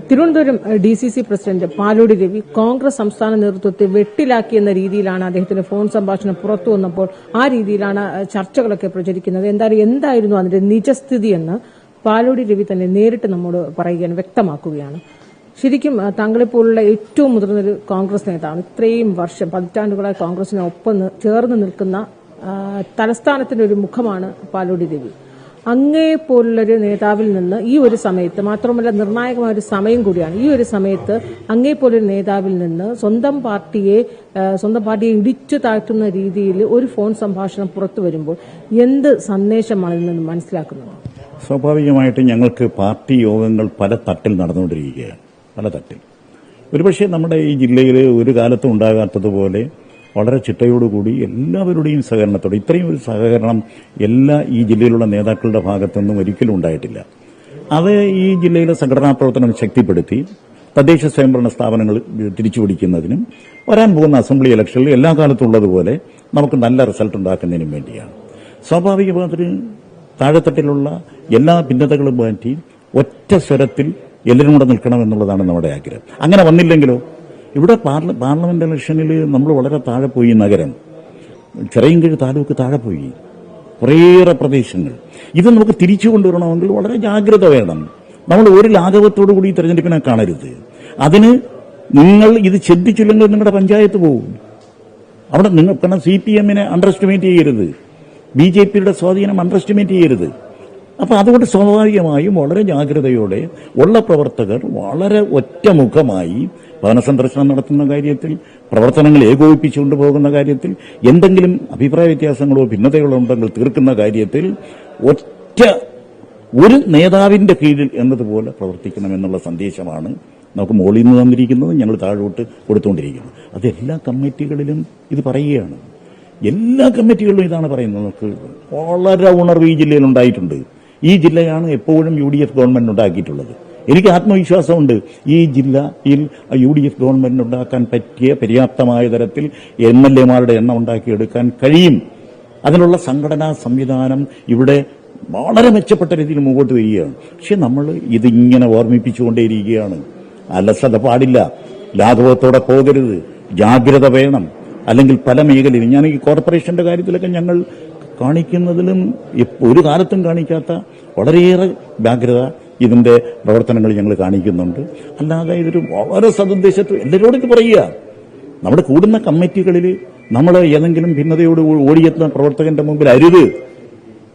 Thiruvananthapuram DCC president Palodi Ravi Congress സംസ്ഥാന നേതൃത്വത്തെ വെട്ടിലാക്കിയെന്ന രീതിയിലാണ് അദ്ദേഹത്തിന്റെ ഫോൺ സംഭാഷണം പുറത്തു വന്നപ്പോൾ ആ രീതിയിലാണ് ചർച്ചകളൊക്കെ പ്രചരിക്കുന്നത്. എന്തായിരുന്നു അതിന്റെ നിജസ്ഥിതി എന്ന് പാലോടി രവി തന്നെ നേരിട്ട് നമ്മോട് പറയുകയാണ്, വ്യക്തമാക്കുകയാണ്. ശരിക്കും താങ്കളെപ്പോലുള്ള ഏറ്റവും മുതിർന്നൊരു കോൺഗ്രസ് നേതാവാണ്. ഇത്രയും വർഷം പതിറ്റാണ്ടുകളായി കോൺഗ്രസിനൊപ്പം ചേർന്ന് നിൽക്കുന്ന തലസ്ഥാനത്തിന്റെ ഒരു മുഖമാണ് പാലോടി രവി. അങ്ങേപ്പോലുള്ളൊരു നേതാവിൽ നിന്ന് ഈ ഒരു സമയത്ത്, മാത്രമല്ല നിർണായകമായ ഒരു സമയം കൂടിയാണ്, ഈ ഒരു സമയത്ത് അങ്ങേപ്പോലൊരു നേതാവിൽ നിന്ന് സ്വന്തം പാർട്ടിയെ ഇടിച്ചു താഴ്ത്തുന്ന രീതിയിൽ ഒരു ഫോൺ സംഭാഷണം പുറത്തു വരുമ്പോൾ എന്ത് സന്ദേശമാണ് ഇതിൽ നിന്ന് മനസ്സിലാക്കുന്നത്? സ്വാഭാവികമായിട്ട് ഞങ്ങൾക്ക് പാർട്ടി യോഗങ്ങൾ പല തട്ടിൽ നടന്നുകൊണ്ടിരിക്കുകയാണ്. പല തട്ടിൽ ഒരുപക്ഷെ നമ്മുടെ ഈ ജില്ലയിൽ ഒരു കാലത്തും ഉണ്ടാകാത്തതുപോലെ വളരെ ചിട്ടയോടുകൂടി എല്ലാവരുടെയും സഹകരണത്തോടെ ഇത്രയും ഒരു സഹകരണം ഈ ജില്ലയിലുള്ള നേതാക്കളുടെ ഭാഗത്തുനിന്നും ഒരിക്കലും ഉണ്ടായിട്ടില്ല. അത് ഈ ജില്ലയിലെ സംഘടനാ പ്രവർത്തനം ശക്തിപ്പെടുത്തി തദ്ദേശ സ്വയംഭരണ സ്ഥാപനങ്ങൾ തിരിച്ചുപിടിക്കുന്നതിനും വരാൻ പോകുന്ന അസംബ്ലി ഇലക്ഷനിൽ എല്ലാ കാലത്തും ഉള്ളതുപോലെ നമുക്ക് നല്ല റിസൾട്ട് ഉണ്ടാക്കുന്നതിനും വേണ്ടിയാണ്. സ്വാഭാവികമായിട്ട് താഴെത്തട്ടിലുള്ള എല്ലാ ഭിന്നതകളും മാറ്റി ഒറ്റ സ്വരത്തിൽ എല്ലാവരും കൂടെ നിൽക്കണമെന്നുള്ളതാണ് നമ്മുടെ ആഗ്രഹം. അങ്ങനെ വന്നില്ലെങ്കിലോ? ഇവിടെ പാർലമെന്റ് ഇലക്ഷനിൽ നമ്മൾ വളരെ താഴെ പോയി. നഗരം ചിറയൻകീഴ് താലൂക്ക് താഴെ പോയി, കുറേയേറെ പ്രദേശങ്ങൾ. ഇത് നമുക്ക് തിരിച്ചു കൊണ്ടുവരണമെങ്കിൽ വളരെ ജാഗ്രത വേണം. നമ്മൾ ഒരു ലാഘവത്തോടു കൂടി തെരഞ്ഞെടുപ്പിനെ കാണരുത്. അതിന് നിങ്ങൾ ഇത് ശ്രദ്ധിച്ചില്ലെങ്കിൽ നിങ്ങളുടെ പഞ്ചായത്ത് പോകും. അവിടെ നിങ്ങൾ കാരണം CPM-നെ അണ്ടർ എസ്റ്റിമേറ്റ് ചെയ്യരുത്, BJP-യുടെ സ്വാധീനം അണ്ടർ എസ്റ്റിമേറ്റ് ചെയ്യരുത്. അപ്പൊ അതുകൊണ്ട് സ്വാഭാവികമായും വളരെ ജാഗ്രതയോടെ ഉള്ള പ്രവർത്തകർ വളരെ ഒറ്റമുഖമായി ഭവന സന്ദർശനം നടത്തുന്ന കാര്യത്തിൽ, പ്രവർത്തനങ്ങൾ ഏകോപിപ്പിച്ചുകൊണ്ട് പോകുന്ന കാര്യത്തിൽ, എന്തെങ്കിലും അഭിപ്രായ വ്യത്യാസങ്ങളോ ഭിന്നതകളോ ഉണ്ടെങ്കിൽ തീർക്കുന്ന കാര്യത്തിൽ ഒരു നേതാവിന്റെ കീഴിൽ എന്നതുപോലെ പ്രവർത്തിക്കണമെന്നുള്ള സന്ദേശമാണ് നമുക്ക് മുകളിൽ നിന്ന് തന്നിരിക്കുന്നത്, ഞങ്ങൾ താഴോട്ട് കൊടുത്തുകൊണ്ടിരിക്കുന്നത്. അത് എല്ലാ കമ്മിറ്റികളിലും ഇത് പറയുകയാണ്. എല്ലാ കമ്മിറ്റികളിലും ഇതാണ് പറയുന്നത്. നമുക്ക് വളരെ ഉണർവ് ഈ ജില്ലയിൽ ഉണ്ടായിട്ടുണ്ട്. ഈ ജില്ലയാണ് എപ്പോഴും UDF ഗവൺമെന്റ് ഉണ്ടാക്കിയിട്ടുള്ളത്. എനിക്ക് ആത്മവിശ്വാസമുണ്ട് ഈ ജില്ലയിൽ UDF ഗവൺമെന്റ് ഉണ്ടാക്കാൻ പറ്റിയ പര്യാപ്തമായ തരത്തിൽ MLA-മാരുടെ എണ്ണം ഉണ്ടാക്കിയെടുക്കാൻ കഴിയും. അതിനുള്ള സംഘടനാ സംവിധാനം ഇവിടെ വളരെ മെച്ചപ്പെട്ട രീതിയിൽ മുമ്പോട്ട് വരികയാണ്. പക്ഷെ നമ്മൾ ഇതിങ്ങനെ ഓർമ്മിപ്പിച്ചുകൊണ്ടേയിരിക്കുകയാണ്. അലസത പാടില്ല, ലാഘവത്തോടെ പോകരുത്, ജാഗ്രത വേണം. അല്ലെങ്കിൽ പല മേഖലയിലും, ഞാൻ ഈ കോർപ്പറേഷന്റെ കാര്യത്തിലൊക്കെ ഞങ്ങൾ കാണിക്കുന്നതിലും ഒരു കാലത്തും കാണിക്കാത്ത വളരെയേറെ ജാഗ്രത ഇതിന്റെ പ്രവർത്തനങ്ങൾ ഞങ്ങൾ കാണിക്കുന്നുണ്ട്. അല്ലാതെ ഇതൊരു വളരെ സതുദ്ദേശത്ത് എല്ലാവരോടും ഇത് പറയുക. നമ്മുടെ കൂടുന്ന കമ്മിറ്റികളിൽ നമ്മൾ ഏതെങ്കിലും ഭിന്നതയോട് ഓടിയെത്തുന്ന പ്രവർത്തകന്റെ മുമ്പിൽ അരുത്.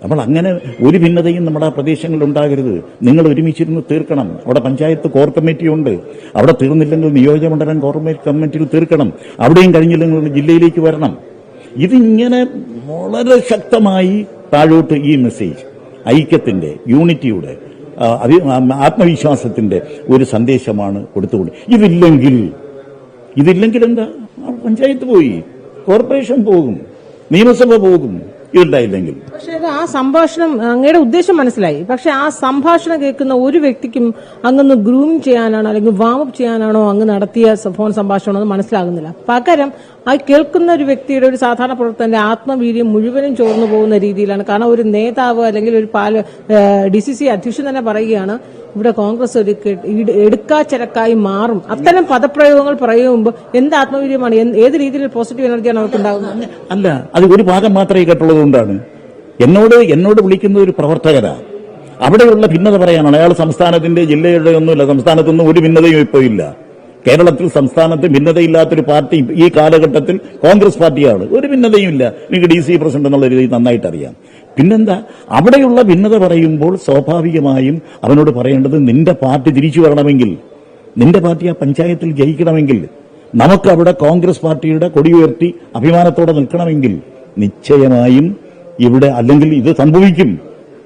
നമ്മൾ അങ്ങനെ ഒരു ഭിന്നതയും നമ്മുടെ പ്രദേശങ്ങളിൽ ഉണ്ടാകരുത്. നിങ്ങൾ ഒരുമിച്ചിരുന്ന് തീർക്കണം. അവിടെ പഞ്ചായത്ത് കോർ കമ്മിറ്റിയുണ്ട്. അവിടെ തീർന്നില്ലെങ്കിൽ നിയോജകമണ്ഡലം കോർ കമ്മിറ്റിയിൽ തീർക്കണം. അവിടെയും കഴിഞ്ഞില്ലെങ്കിൽ ജില്ലയിലേക്ക് വരണം. ഇതിങ്ങനെ വളരെ ശക്തമായി താഴോട്ട് ഈ മെസ്സേജ് ഐക്യത്തിന്റെ, യൂണിറ്റിയുടെ, ആത്മവിശ്വാസത്തിന്റെ ഒരു സന്ദേശമാണ് കൊടുത്തുകൊണ്ട്. ഇതില്ലെങ്കിൽ എന്താ? പഞ്ചായത്ത് പോയി, കോർപ്പറേഷൻ പോകും, നിയമസഭ പോകും. ഇതുണ്ടായില്ലെങ്കിൽ പക്ഷേ ആ സംഭാഷണം, അങ്ങയുടെ ഉദ്ദേശം മനസ്സിലായി. പക്ഷെ ആ സംഭാഷണം കേൾക്കുന്ന ഒരു വ്യക്തിക്കും അങ്ങൊന്ന് ഗ്രൂം ചെയ്യാനാണോ അല്ലെങ്കിൽ വാമപ്പ് ചെയ്യാനാണോ അങ്ങ് നടത്തിയ ഫോൺ സംഭാഷണം എന്ന് മനസ്സിലാകുന്നില്ല. പകരം ആ കേൾക്കുന്ന ഒരു വ്യക്തിയുടെ, ഒരു സാധാരണ പ്രവർത്തകന്റെ ആത്മവീര്യം മുഴുവനും ചോർന്നു പോകുന്ന രീതിയിലാണ്. കാരണം ഒരു നേതാവ് അല്ലെങ്കിൽ ഒരു DCC അധ്യക്ഷൻ തന്നെ പറയുകയാണ്, ഇവിടെ കോൺഗ്രസ് ഒരു എടുക്കാച്ചരക്കായി മാറും. അത്തരം പദപ്രയോഗങ്ങൾ പറയുമ്പോൾ എന്ത് ആത്മവീര്യമാണ്, ഏത് രീതിയിൽ പോസിറ്റീവ് എനർജിയാണ് അവർക്ക് ഉണ്ടാകുന്നത്? അല്ല, അത് ഒരു ഭാഗം മാത്രമേ കേട്ടുള്ളതുകൊണ്ടാണ്. എന്നോട് വിളിക്കുന്ന ഒരു പ്രവർത്തകരാ. അവിടെയുള്ള ഭിന്നത പറയാനാണ്. അയാൾ സംസ്ഥാനത്തിന്റെ, ജില്ലയുടെ ഒന്നുമില്ല, സംസ്ഥാനത്തൊന്നും ഒരു ഭിന്നതയും ഇപ്പോൾ ഇല്ല. കേരളത്തിൽ സംസ്ഥാനത്ത് ഭിന്നതയില്ലാത്തൊരു പാർട്ടി ഈ കാലഘട്ടത്തിൽ കോൺഗ്രസ് പാർട്ടിയാണ്. ഒരു ഭിന്നതയും ഇല്ല. എനിക്ക് DC പ്രസിഡന്റ് എന്നുള്ള രീതി നന്നായിട്ട് അറിയാം. പിന്നെന്താ, അവിടെയുള്ള ഭിന്നത പറയുമ്പോൾ സ്വാഭാവികമായും അവനോട് പറയേണ്ടത്, നിന്റെ പാർട്ടി തിരിച്ചു വരണമെങ്കിൽ, നിന്റെ പാർട്ടി ആ പഞ്ചായത്തിൽ ജയിക്കണമെങ്കിൽ, നമുക്കവിടെ കോൺഗ്രസ് പാർട്ടിയുടെ കൊടിയുയർത്തി അഭിമാനത്തോടെ നിൽക്കണമെങ്കിൽ നിശ്ചയമായും ഇവിടെ അല്ലെങ്കിൽ ഇത് സംഭവിക്കും,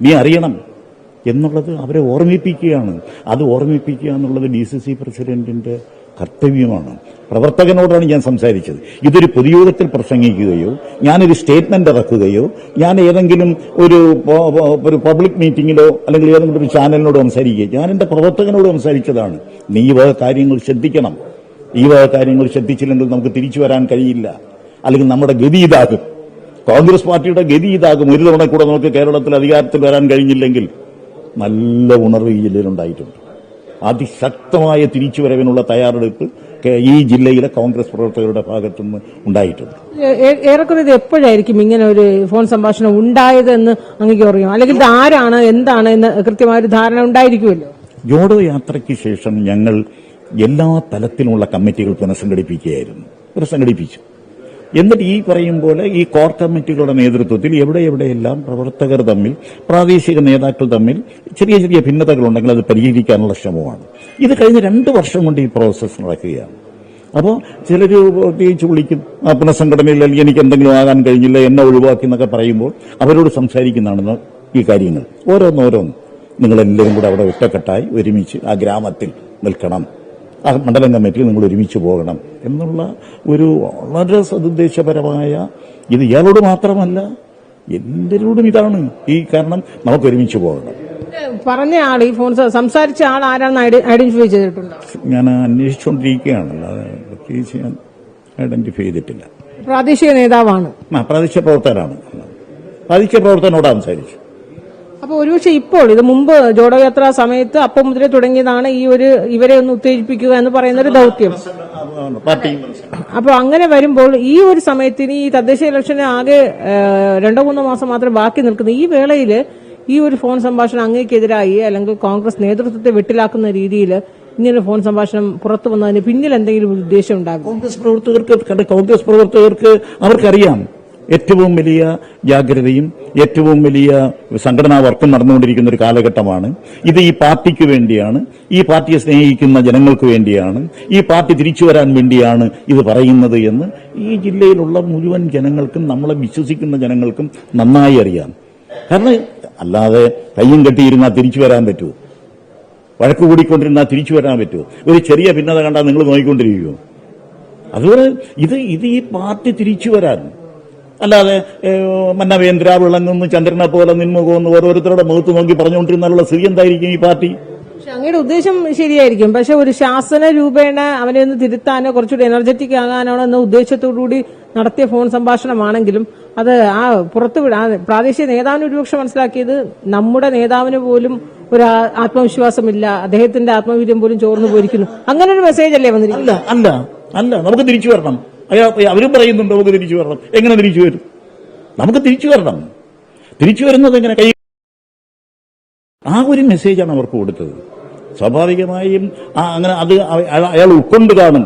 നീ അറിയണം എന്നുള്ളത് അവരെ ഓർമ്മിപ്പിക്കുകയാണ്. അത് ഓർമ്മിപ്പിക്കുക എന്നുള്ളത് DCC പ്രസിഡന്റിന്റെ കർത്തവ്യമാണ്. പ്രവർത്തകനോടാണ് ഞാൻ സംസാരിച്ചത്. ഇതൊരു പൊതുയോഗത്തിൽ പ്രസംഗിക്കുകയോ ഞാനൊരു സ്റ്റേറ്റ്മെന്റ് ഇറക്കുകയോ ഞാൻ ഏതെങ്കിലും ഒരു പബ്ലിക് മീറ്റിംഗിലോ അല്ലെങ്കിൽ ഏതെങ്കിലും ഒരു ചാനലിനോട് സംസാരിക്കുകയോ, ഞാൻ എന്റെ പ്രവർത്തകനോട് സംസാരിച്ചതാണ്. നീ ഈ വക കാര്യങ്ങൾ ശ്രദ്ധിക്കണം. ഈ വക കാര്യങ്ങൾ ശ്രദ്ധിച്ചില്ലെങ്കിൽ നമുക്ക് തിരിച്ചു വരാൻ കഴിയില്ല. അല്ലെങ്കിൽ നമ്മുടെ ഗതി ഇതാകും, കോൺഗ്രസ് പാർട്ടിയുടെ ഗതി ഇതാകും. ഒരു തവണ കൂടെ നമുക്ക് കേരളത്തിൽ അധികാരത്തിൽ വരാൻ കഴിഞ്ഞില്ലെങ്കിൽ. നല്ല ഉണർവ് ഈ ജില്ലയിലുണ്ടായിട്ടുണ്ട്. അതിശക്തമായ തിരിച്ചുവരവിനുള്ള തയ്യാറെടുപ്പ് ഈ ജില്ലയിലെ കോൺഗ്രസ് പ്രവർത്തകരുടെ ഭാഗത്തുനിന്ന് ഉണ്ടായിട്ടുണ്ട്. ഏറെക്കുറെ ഇത് എപ്പോഴായിരിക്കും ഇങ്ങനെ ഒരു ഫോൺ സംഭാഷണം ഉണ്ടായതെന്ന് അങ്ങേക്ക് അറിയാം, അല്ലെങ്കിൽ ഇത് ആരാണ് എന്താണ് എന്ന് കൃത്യമായൊരു ധാരണ ഉണ്ടായിരിക്കുമല്ലോ? ജോഡോ യാത്രയ്ക്ക് ശേഷം ഞങ്ങൾ എല്ലാ തലത്തിലുമുള്ള കമ്മിറ്റികൾ പുനഃസംഘടിപ്പിച്ചു. എന്നിട്ട് ഈ പറയും പോലെ ഈ കോർ കമ്മിറ്റികളുടെ നേതൃത്വത്തിൽ എവിടെയെല്ലാം പ്രവർത്തകർ തമ്മിൽ, പ്രാദേശിക നേതാക്കൾ തമ്മിൽ ചെറിയ ചെറിയ ഭിന്നതകളുണ്ടെങ്കിൽ അത് പരിഹരിക്കാനുള്ള ശ്രമമാണ്. ഇത് കഴിഞ്ഞ 2 വർഷം കൊണ്ട് ഈ പ്രോസസ്സ് നടക്കുകയാണ്. അപ്പോൾ ചിലർ പ്രത്യേകിച്ച് വിളിക്കും, പുനഃസംഘടനയിൽ എനിക്ക് എന്തെങ്കിലും ആകാൻ കഴിഞ്ഞില്ല, എന്നെ ഒഴിവാക്കി എന്നൊക്കെ പറയുമ്പോൾ അവരോട് സംസാരിക്കുന്നതാണ് ഈ കാര്യങ്ങൾ. ഓരോന്നോരോന്ന് നിങ്ങളെല്ലാവരും കൂടെ അവിടെ ഒറ്റക്കെട്ടായി ഒരുമിച്ച് ആ ഗ്രാമത്തിൽ നിൽക്കണം, ആ മണ്ഡലം കമ്മിറ്റിയിൽ നിങ്ങൾ ഒരുമിച്ച് പോകണം എന്നുള്ള ഒരു വളരെ സതുദ്ദേശപരമായ, ഇത് ഇയാളോട് മാത്രമല്ല എല്ലാവരോടും ഇതാണ് ഈ കാരണം, നമുക്ക് ഒരുമിച്ച് പോകണം. പറഞ്ഞ ആൾ, ഈ ഫോൺ സംസാരിച്ച ആൾ ആരാണെന്ന് ഐഡന്റിഫൈ ചെയ്തിട്ടുണ്ടോ? ഞാൻ അന്വേഷിച്ചുകൊണ്ടിരിക്കുകയാണ്, അല്ലാതെ പ്രത്യേകിച്ച് ഞാൻ ഐഡന്റിഫൈ ചെയ്തിട്ടില്ല. പ്രാദേശിക നേതാവാണ്, പ്രാദേശിക പ്രവർത്തകനാണ്, പ്രാദേശിക പ്രവർത്തകനോട് സംസാരിച്ചു. അപ്പൊ ഒരുപക്ഷെ ഇപ്പോൾ ഇത് മുമ്പ് ജോഡോ യാത്ര സമയത്ത് അപ്പം മുതലേ തുടങ്ങിയതാണ് ഈ ഇവരെ ഒന്ന് ഉത്തേജിപ്പിക്കുക എന്ന് പറയുന്ന ഒരു ദൌത്യം. അപ്പൊ അങ്ങനെ വരുമ്പോൾ ഈ ഒരു സമയത്തിന് ഈ തദ്ദേശ ഇലക്ഷന് ആകെ 2-3 മാസം മാത്രമേ ബാക്കി നിൽക്കുന്നു. ഈ വേളയിൽ ഈ ഒരു ഫോൺ സംഭാഷണം അങ്ങേക്കെതിരായി അല്ലെങ്കിൽ കോൺഗ്രസ് നേതൃത്വത്തെ വെട്ടിലാക്കുന്ന രീതിയിൽ ഇങ്ങനെ ഫോൺ സംഭാഷണം പുറത്തു വന്നതിന് പിന്നിൽ എന്തെങ്കിലും ഉദ്ദേശം ഉണ്ടാകും? കോൺഗ്രസ് പ്രവർത്തകർക്ക് അവർക്കറിയാം ഏറ്റവും വലിയ ജാഗ്രതയും ഏറ്റവും വലിയ സംഘടനാ വർക്കും നടന്നുകൊണ്ടിരിക്കുന്ന ഒരു കാലഘട്ടമാണ് ഇത്. ഈ പാർട്ടിക്ക് വേണ്ടിയാണ്, ഈ പാർട്ടിയെ സ്നേഹിക്കുന്ന ജനങ്ങൾക്ക് വേണ്ടിയാണ്, ഈ പാർട്ടി തിരിച്ചു വരാൻ വേണ്ടിയാണ് ഇത് പറയുന്നത് എന്ന് ഈ ജില്ലയിലുള്ള മുഴുവൻ ജനങ്ങൾക്കും, നമ്മളെ വിശ്വസിക്കുന്ന ജനങ്ങൾക്കും നന്നായി അറിയാം. കാരണം അല്ലാതെ കയ്യും കെട്ടിയിരുന്നാൽ തിരിച്ചു വരാൻ പറ്റുമോ? വഴക്ക് കൂടിക്കൊണ്ടിരുന്നാൽ തിരിച്ചു വരാൻ പറ്റുമോ? ഒരു ചെറിയ ഭിന്നത കണ്ടാൽ നിങ്ങൾ നോക്കിക്കൊണ്ടിരിക്കുമോ? അതുപോലെ ഇത് ഈ പാർട്ടി തിരിച്ചു വരാൻ, അല്ലാതെ മന്നവേന്ദ്ര വിളങ്ങുന്നു, ചന്ദ്രനെ പോലെ നിന്മുഖമെന്ന് ഓരോരുത്തരുടെ മുഖത്ത് നോക്കി പറഞ്ഞുകൊണ്ടിരുന്നാലുള്ള സ്ഥിതി എന്തായിരിക്കും ഈ പാർട്ടി? അങ്ങയുടെ ഉദ്ദേശം ശരിയായിരിക്കും, പക്ഷെ ഒരു ശാസന രൂപേണ അവനെ ഒന്ന് തിരുത്താനോ കുറച്ചുകൂടി എനർജറ്റിക് ആകാനോ എന്ന ഉദ്ദേശത്തോടുകൂടി നടത്തിയ ഫോൺ സംഭാഷണമാണെങ്കിലും അത് ആ പുറത്തുവിടാൻ പ്രാദേശിക നേതാവിന് ഒരുപക്ഷെ മനസ്സിലാക്കിയത് നമ്മുടെ നേതാവിന് പോലും ഒരു ആത്മവിശ്വാസമില്ല, അദ്ദേഹത്തിന്റെ ആത്മവീര്യം പോലും ചോർന്നു പോയിരിക്കുന്നു, അങ്ങനെ ഒരു മെസ്സേജ് അല്ലേ വന്നിരിക്കുന്നത്? അല്ല, നമുക്ക് തിരിച്ചു വരണം. അവരും പറയുന്നുണ്ട് നമുക്ക് തിരിച്ചു വരണം. എങ്ങനെ തിരിച്ചു വരും? നമുക്ക് തിരിച്ചു വരണം. തിരിച്ചു വരുന്നത് എങ്ങനെ? ആ ഒരു മെസ്സേജാണ് അവർക്ക് കൊടുത്തത്. സ്വാഭാവികമായും അങ്ങനെ അത് അയാൾ ഉൾക്കൊണ്ട് കാണും.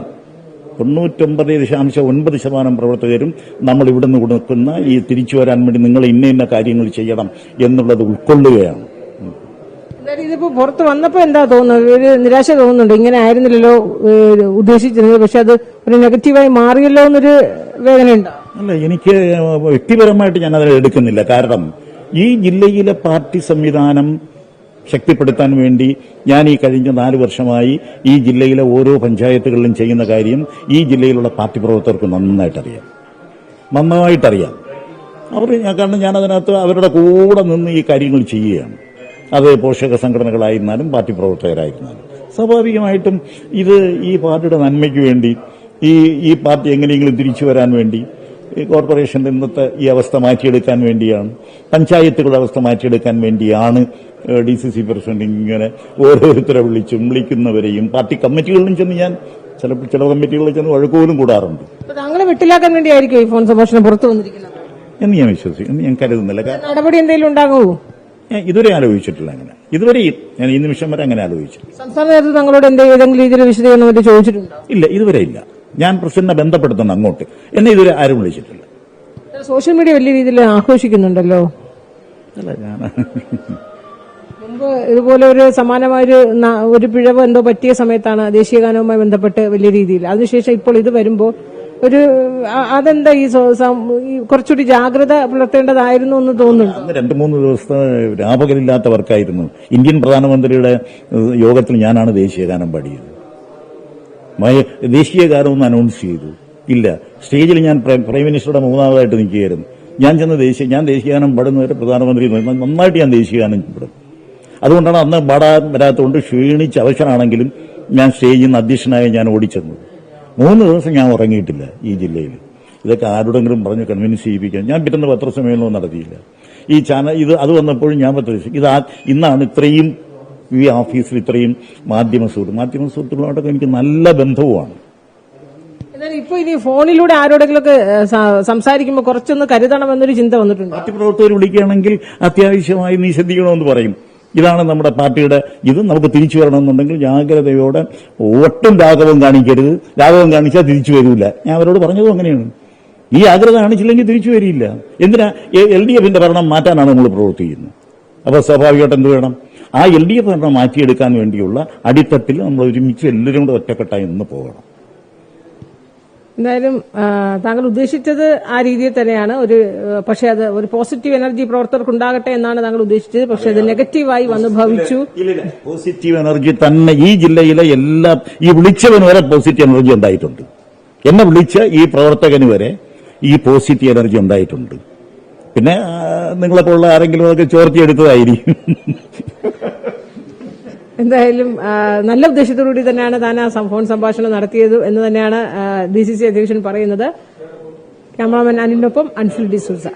99.9% പ്രവർത്തകരും നമ്മൾ ഇവിടുന്ന് കൊടുക്കുന്ന ഈ തിരിച്ചു വരാൻ വേണ്ടി നിങ്ങൾ ഇന്ന കാര്യങ്ങൾ ചെയ്യണം എന്നുള്ളത് ഉൾക്കൊള്ളുകയാണ്. ഇതിപ്പോ പുറത്ത് വന്നപ്പോ എന്താ തോന്നുന്നത്? ഒരു നിരാശ തോന്നുന്നുണ്ട്, ഇങ്ങനെ ആയിരുന്നില്ലല്ലോ ഉദ്ദേശിച്ചിരുന്നത്, പക്ഷെ അത് ഒരു നെഗറ്റീവായി മാറിയല്ലോ എന്നൊരു വേദനയുണ്ടോ? അല്ല, എനിക്ക് വ്യക്തിപരമായിട്ട് ഞാൻ അതിനെ എടുക്കുന്നില്ല. കാരണം ഈ ജില്ലയിലെ പാർട്ടി സംവിധാനം ശക്തിപ്പെടുത്താൻ വേണ്ടി ഞാൻ ഈ കഴിഞ്ഞ 4 വർഷമായി ഈ ജില്ലയിലെ ഓരോ പഞ്ചായത്തുകളിലും ചെയ്യുന്ന കാര്യം ഈ ജില്ലയിലുള്ള പാർട്ടി പ്രവർത്തകർക്ക് നന്നായിട്ടറിയാം. കാരണം ഞാൻ അതിനകത്ത് അവരുടെ കൂടെ നിന്ന് ഈ കാര്യങ്ങൾ ചെയ്യുകയാണ്. അത് പോഷക സംഘടനകളായിരുന്നാലും പാർട്ടി പ്രവർത്തകരായിരുന്നാലും സ്വാഭാവികമായിട്ടും ഇത് ഈ പാർട്ടിയുടെ നന്മയ്ക്ക് വേണ്ടി, ഈ പാർട്ടി എങ്ങനെയെങ്കിലും തിരിച്ചു വരാൻ വേണ്ടി, കോർപ്പറേഷന്റെ ഇന്നത്തെ ഈ അവസ്ഥ മാറ്റിയെടുക്കാൻ വേണ്ടിയാണ്, പഞ്ചായത്തുകളുടെ അവസ്ഥ മാറ്റിയെടുക്കാൻ വേണ്ടിയാണ് DCC പ്രസിഡന്റ് ഇങ്ങനെ ഓരോരുത്തരെ വിളിക്കുന്നവരെയും പാർട്ടി കമ്മിറ്റികളിലും ചെന്ന് ഞാൻ ചില കമ്മിറ്റികളിൽ ചെന്ന് വഴക്കുപോലും കൂടാറുണ്ട്. താങ്കളെ വെട്ടിലാക്കാൻ വേണ്ടിയായിരിക്കും ഈ ഫോൺ സംഭാഷണം പുറത്തു വന്നിരിക്കുന്നത് എന്ന് ഞാൻ വിശ്വസിക്കുന്നു. ഞാൻ കരുതുന്നില്ല. നടപടി എന്തെങ്കിലും ഉണ്ടാകുമോ? ഞാൻ ഇതുവരെ ആലോചിച്ചിട്ടില്ല. അങ്ങനെ ഇതുവരെയും ഞാൻ ഈ നിമിഷം വരെ അങ്ങനെ ആലോചിച്ചിട്ടില്ല. സംസ്ഥാന നേതൃത്വം തങ്ങളോട് ഏതെങ്കിലും രീതിയിൽ വിശദീകരണം ചോദിച്ചിട്ടുണ്ടോ? ഇല്ല, ഇതുവരെ ഇല്ല. ഞാൻ പ്രസിഡന്റിനെ ബന്ധപ്പെടുത്തുന്നു അങ്ങോട്ട്. എന്നെ ഇതുവരെ ആരും വിളിച്ചിട്ടില്ല. സോഷ്യൽ മീഡിയ വലിയ രീതിയിൽ ആഘോഷിക്കുന്നുണ്ടല്ലോ. അല്ല, ഞാൻ മുമ്പ് ഇതുപോലെ ഒരു സമാനമായ ഒരു പിഴവ് എന്തോ പറ്റിയ സമയത്താണ് ദേശീയഗാനവുമായി ബന്ധപ്പെട്ട് വലിയ രീതിയിൽ, അതിനുശേഷം ഇപ്പോൾ ഇത് വരുമ്പോൾ അതെന്താ ഈ കുറച്ചുകൂടി ജാഗ്രത പുലർത്തേണ്ടതായിരുന്നു എന്ന് തോന്നുന്നു. 2-3 ദിവസത്തെ രാപകലില്ലാത്ത വർക്കായിരുന്നു. ഇന്ത്യൻ പ്രധാനമന്ത്രിയുടെ യോഗത്തിൽ ഞാനാണ് ദേശീയഗാനം പാടിയത്. ദേശീയഗാനം ഒന്ന് അനൗൺസ് ചെയ്തു. ഇല്ല, സ്റ്റേജിൽ ഞാൻ പ്രൈം മിനിസ്റ്ററുടെ 3ാമതായിട്ട് നിൽക്കുകയായിരുന്നു. ഞാൻ ദേശീയഗാനം പാടുന്നവരെ പ്രധാനമന്ത്രി നന്നായിട്ട് ഞാൻ ദേശീയഗാനം പാടും. അതുകൊണ്ടാണ് അന്ന് പാടാൻ വരാത്തതുകൊണ്ട് ക്ഷീണിച്ച് അവശനാണെങ്കിലും ഞാൻ സ്റ്റേജിൽ നിന്ന് അധ്യക്ഷനായി ഞാൻ ഓടിച്ചെന്നത്. 3 ദിവസം ഞാൻ ഉറങ്ങിയിട്ടില്ല ഈ ജില്ലയിൽ. ഇതൊക്കെ ആരോടെങ്കിലും പറഞ്ഞ് കൺവിൻസ് ചെയ്യിപ്പിക്കാൻ ഞാൻ പിറ്റേന്ന് പത്രസമ്മേളനവും നടത്തിയില്ല. ഈ ചാനൽ അത് വന്നപ്പോഴും ഞാൻ ഇന്നാണ് ഇത്രയും ഈ ഓഫീസിൽ ഇത്രയും മാധ്യമ സുഹൃത്തുക്കളോടൊക്കെ എനിക്ക് നല്ല ബന്ധവുമാണ്. എന്നാൽ ഇപ്പൊ ഇനി ഫോണിലൂടെ ആരോടെങ്കിലൊക്കെ സംസാരിക്കുമ്പോൾ കുറച്ചൊന്ന് കരുതണമെന്നൊരു ചിന്ത വന്നിട്ടുണ്ട്. പാർട്ടി പ്രവർത്തകർ വിളിക്കുകയാണെങ്കിൽ അത്യാവശ്യമായി നീ ശ്രദ്ധിക്കണമെന്ന് പറയും. ഇതാണ് നമ്മുടെ പാർട്ടിയുടെ ഇത്. നമുക്ക് തിരിച്ചു വരണമെന്നുണ്ടെങ്കിൽ ജാഗ്രതയോടെ ഒട്ടും രാഘവം കാണിക്കരുത്. രാഘവം കാണിച്ചാൽ തിരിച്ചു വരില്ല. ഞാൻ അവരോട് പറഞ്ഞതും അങ്ങനെയാണ്. ഈ ജാഗ്രത കാണിച്ചില്ലെങ്കിൽ തിരിച്ചു വരില്ല. എന്തിനാ LDFന്റെ ഭരണം മാറ്റാനാണ് നമ്മൾ പ്രവർത്തിക്കുന്നത്. അപ്പോൾ സ്വാഭാവികമായിട്ട് എന്ത് വേണം? ആ LDF ഭരണം മാറ്റിയെടുക്കാൻ വേണ്ടിയുള്ള അടിത്തട്ടിൽ നമ്മൾ ഒരുമിച്ച് എല്ലാവരും കൂടെ ഒറ്റക്കെട്ടായി നിന്ന് പോകണം. എന്തായാലും താങ്കൾ ഉദ്ദേശിച്ചത് ആ രീതിയിൽ തന്നെയാണ്. പക്ഷേ അത് ഒരു പോസിറ്റീവ് എനർജി പ്രവർത്തകർക്ക് ഉണ്ടാകട്ടെ എന്നാണ് താങ്കൾ ഉദ്ദേശിച്ചത്. പക്ഷേ അത് നെഗറ്റീവായി വന്ന് ഭവിച്ചു. പോസിറ്റീവ് എനർജി തന്നെ ഈ ജില്ലയിലെ ഈ വിളിച്ചവന് വരെ പോസിറ്റീവ് എനർജി ഉണ്ടായിട്ടുണ്ട്. എന്നെ വിളിച്ച ഈ പ്രവർത്തകന് വരെ ഈ പോസിറ്റീവ് എനർജി ഉണ്ടായിട്ടുണ്ട്. പിന്നെ നിങ്ങളെപ്പോലുള്ള ആരെങ്കിലും അതൊക്കെ ചോർത്തിയെടുത്തതായിരിക്കും. എന്തായാലും നല്ല ഉദ്ദേശത്തോടുകൂടി തന്നെയാണ് താൻ ആ ഫോൺ സംഭാഷണം നടത്തിയത് എന്ന് തന്നെയാണ് DCC അധ്യക്ഷൻ പറയുന്നത്. ക്യാമറാമാൻ അനിലിനൊപ്പം അൻഫിൽ ഡിസൂസ.